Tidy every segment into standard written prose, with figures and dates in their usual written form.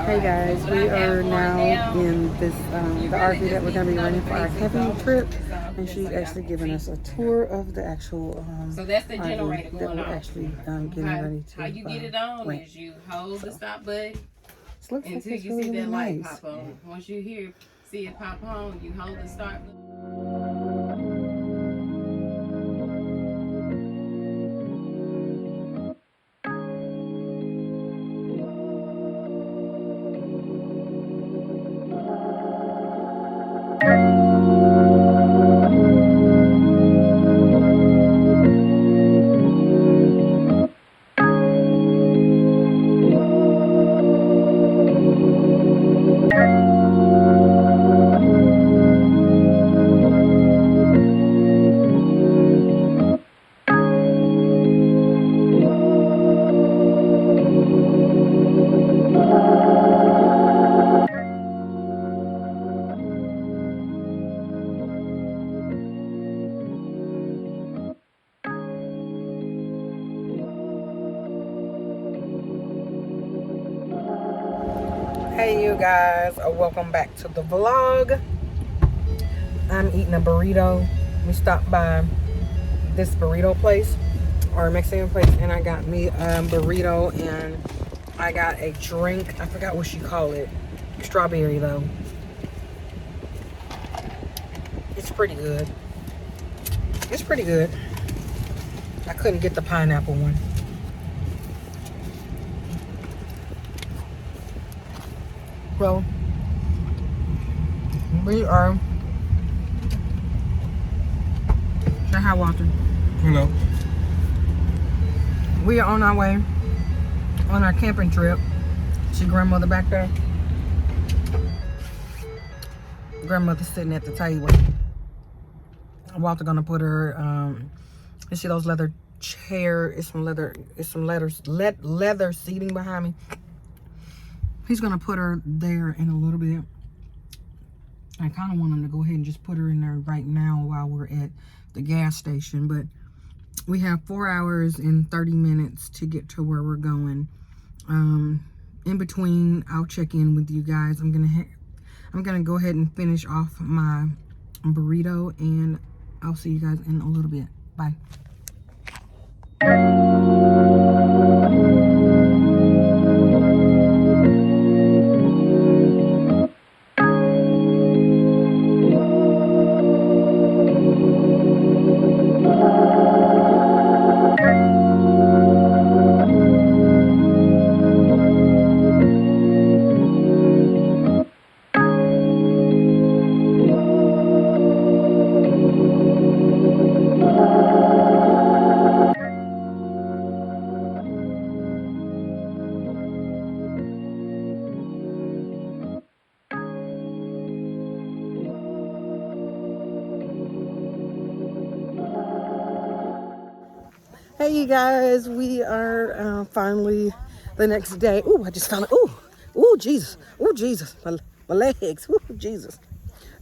Hey guys, we are now in this the RV that we're going to be running for our camping trip, and she's actually giving us a tour of the actual so that's the generator RV that going we're on. actually getting ready to. How you get it on is you hold the stop button until you see that light pop on. Once you see it pop on, you hold the start button. Hey you guys, welcome back to the vlog. I'm eating a burrito. We stopped by this burrito place or Mexican place, and I got me a burrito and I got a drink. I forgot what she called it. Strawberry though. It's pretty good. It's pretty good. I couldn't get the pineapple one. Well, we are. Say hi, Walter. Hello. We are on our way on our camping trip. See grandmother back there? Grandmother's sitting at the table. Walter gonna put her. You see those leather chair? It's some leather. It's some leather seating behind me. He's gonna put her there in a little bit. I kind of want him to go ahead and just put her in there right now while we're at the gas station. But we have 4 hours and 30 minutes to get to where we're going. In between, I'll check in with you guys. I'm gonna go ahead and finish off my burrito, and I'll see you guys in a little bit. Bye. Hey you guys, we are finally the next day. Ooh, I just found it. Ooh, Jesus. Ooh, Jesus. My legs. Ooh, Jesus.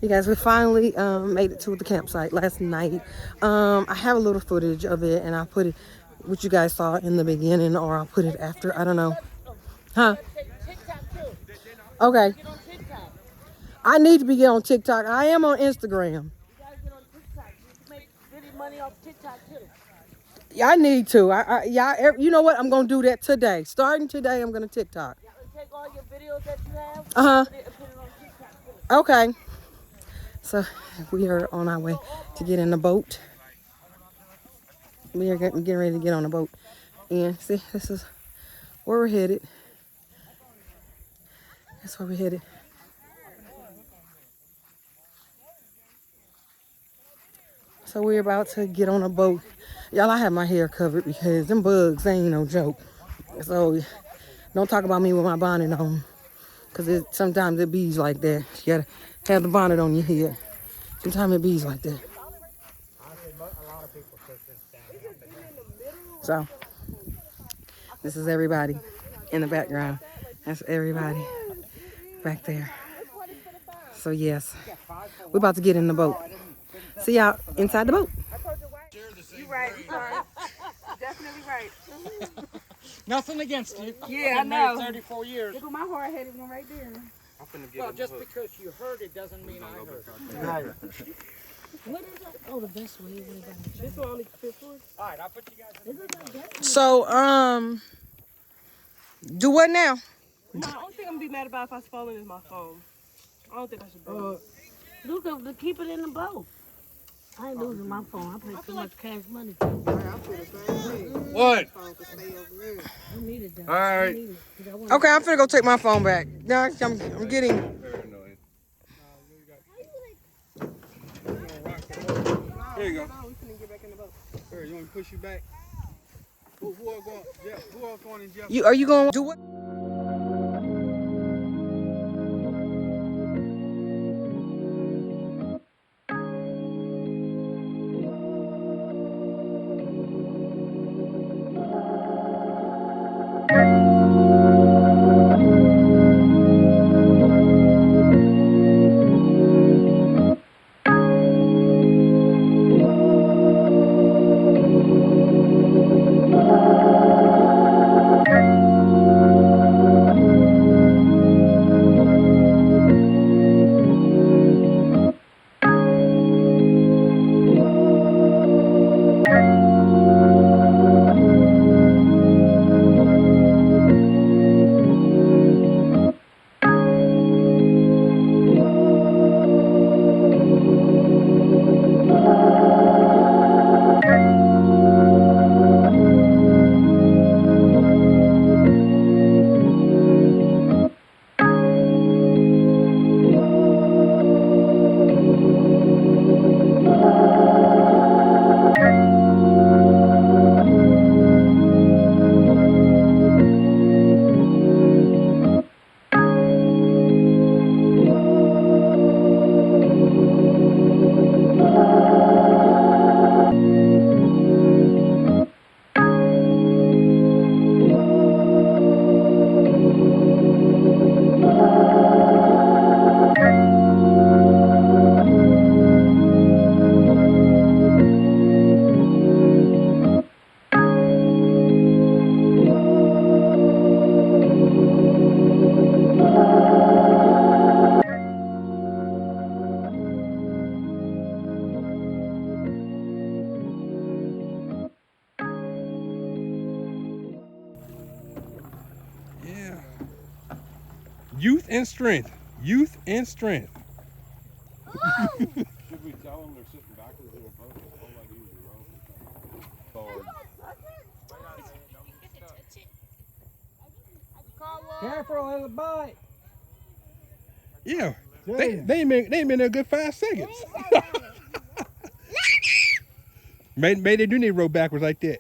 You guys, we finally made it to the campsite last night. I have a little footage of it, and I'll put it, what you guys saw in the beginning, or I'll put it after. I don't know. Huh? Okay. I need to be on TikTok. I am on Instagram. Yeah, I need to. Yeah, you know what? I'm gonna do that today. Starting today, I'm gonna TikTok. Take all your videos that you have. Uh-huh. Put it on TikTok too. Okay. So we are on our way to get in the boat. We are getting ready to get on the boat, and see, this is where we're headed. That's where we're headed. So we're about to get on a boat. Y'all, I have my hair covered because them bugs, they ain't no joke. So don't talk about me with my bonnet on, because sometimes it bees like that. You gotta have the bonnet on your head. Sometimes it bees like that. So this is everybody in the background. That's everybody back there. So yes, we're about to get in the boat. See y'all inside the boat. You right, sorry. definitely right. Nothing against you. Yeah, I Been married know. 34 years. Look at my hard-headed one right there. Well, just because you heard it doesn't mean I heard it. Right. What is that? Oh, the best way. This one only fits one. All right, I'll put you guys in the big one. So, do what now? No, I don't think I'm gonna be mad about if I fall in is my phone. I don't think I should do it. Luke, to keep it in the boat. I ain't losing my phone. I pay too much cash money. What? I need it, though. All right. I need it, 'cause I want Okay, I'm finna go take my phone back. No, I'm getting. Paranoid. Here you go. Here, you want me to push you back? Who else going? Jeff? Who else going in Jeff? Are you going to do what? Yeah. Youth and strength. Youth and strength. Should we tell them they're sitting backwards in a boat? All I do is row forward. Careful, it'll bite. Yeah. They ain't been there a good 5 seconds. Maybe they do need to row backwards like that.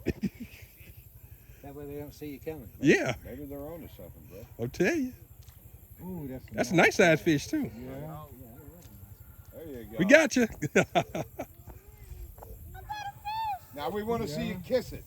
That way they don't see you coming. Yeah, Maybe they're on to something, bro. I'll tell you. Ooh, That's a nice sized fish too. Yeah. There you go. We got you. Now we want to see you kiss it.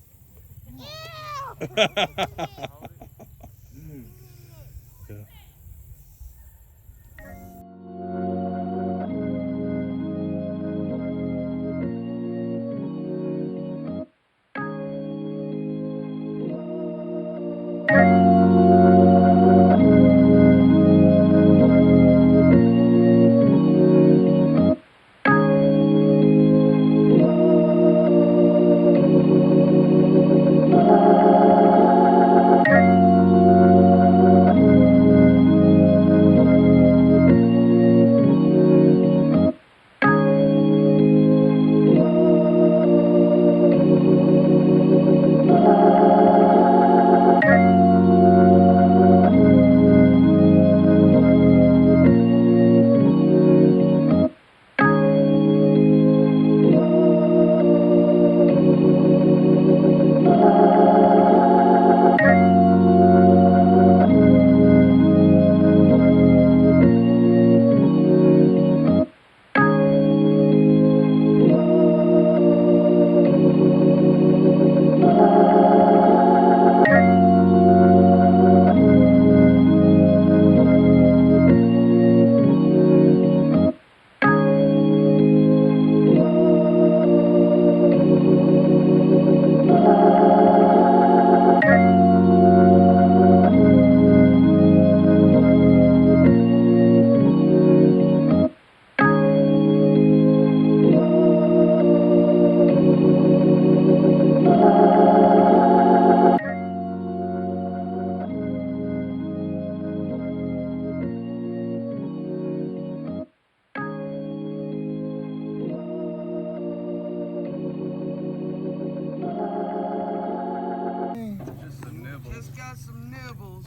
pebbles.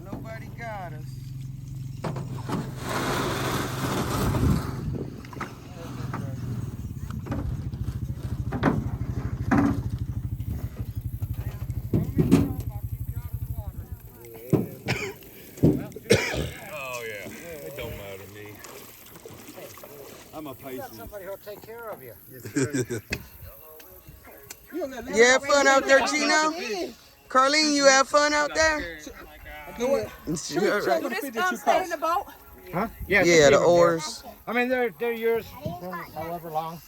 Nobody got us. Oh yeah, it don't matter to me. I'm a Pisces. Somebody who'll take care of you. You have fun out there, Gino? Carlene, you have fun out there? Do this stay in the boat? Huh? Yeah, just leave the them oars. here. I mean, they're yours however long.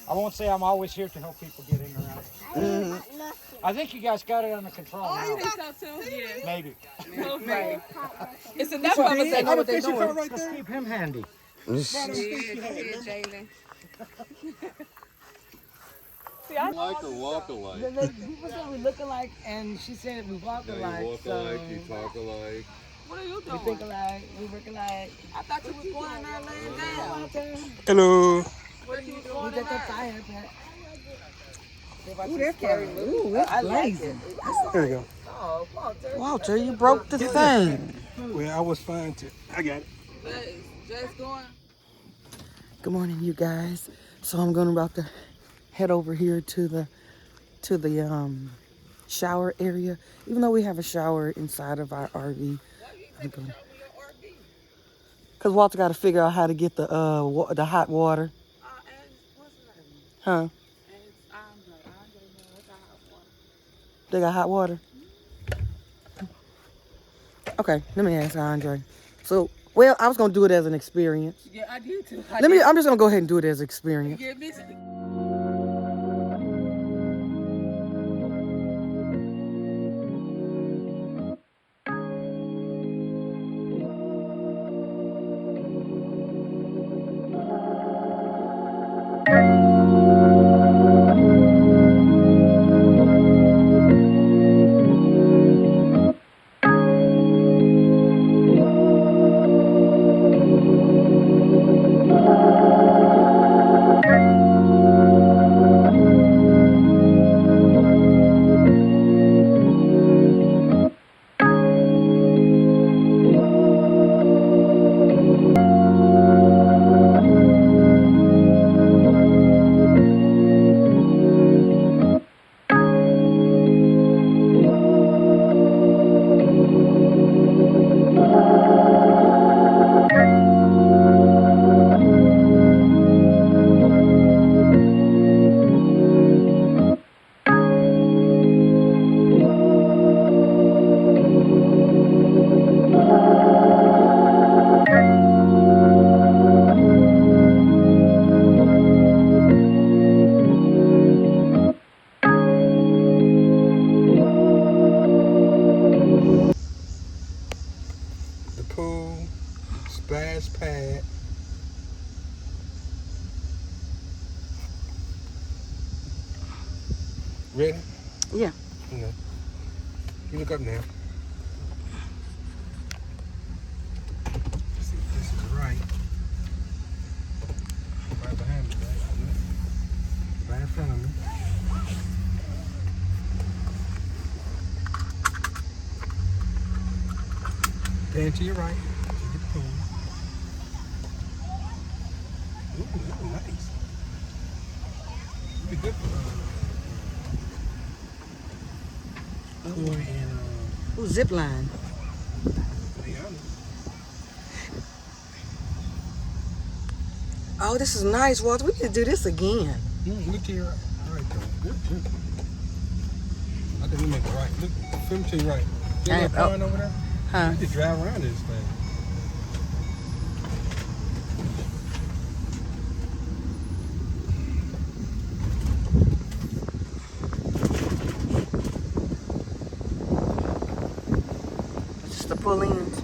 I won't say I'm always here to help people get in and out. I think you guys got it under control now. I think so too. Yeah. Maybe. Maybe. It's enough of us that know what they're doing. Just keep him handy. Yeah, Jalen. Like or walk alike? People said we look alike, and she said we walk alike. You walk alike, you talk alike. What are you We doing? think alike, we work alike. I thought you was going in there laying down. Hello. What you was We going got in the there? fire back. Ooh, that's scary. Ooh, I like it. There you go. Walter, you broke the thing. Well, I was fine too. I got it. Just going. Good morning, you guys. So I'm going about to head over here to the shower area. Even though we have a shower inside of our RV, because Walter got to figure out how to get the hot water. Huh? They got hot water? Okay, let me ask Andre. So, well, I was gonna do it as an experience. Yeah, I did too. I'm just gonna go ahead and do it as an experience. Give me The pool, splash pad. Ready? Yeah. No. You look up now. Let's see if this is right. Right behind me, right? Right in front of me. Pan to your right. You get the pool. Ooh, nice. Be good for Boy and Ooh, zip line. Oh, this is nice, Walter. We need to do this again. Look to your right. All right, though. I think we make it right. Look, film to your right. See that pond over there? Huh? You can drive around this thing. Just the pull ins.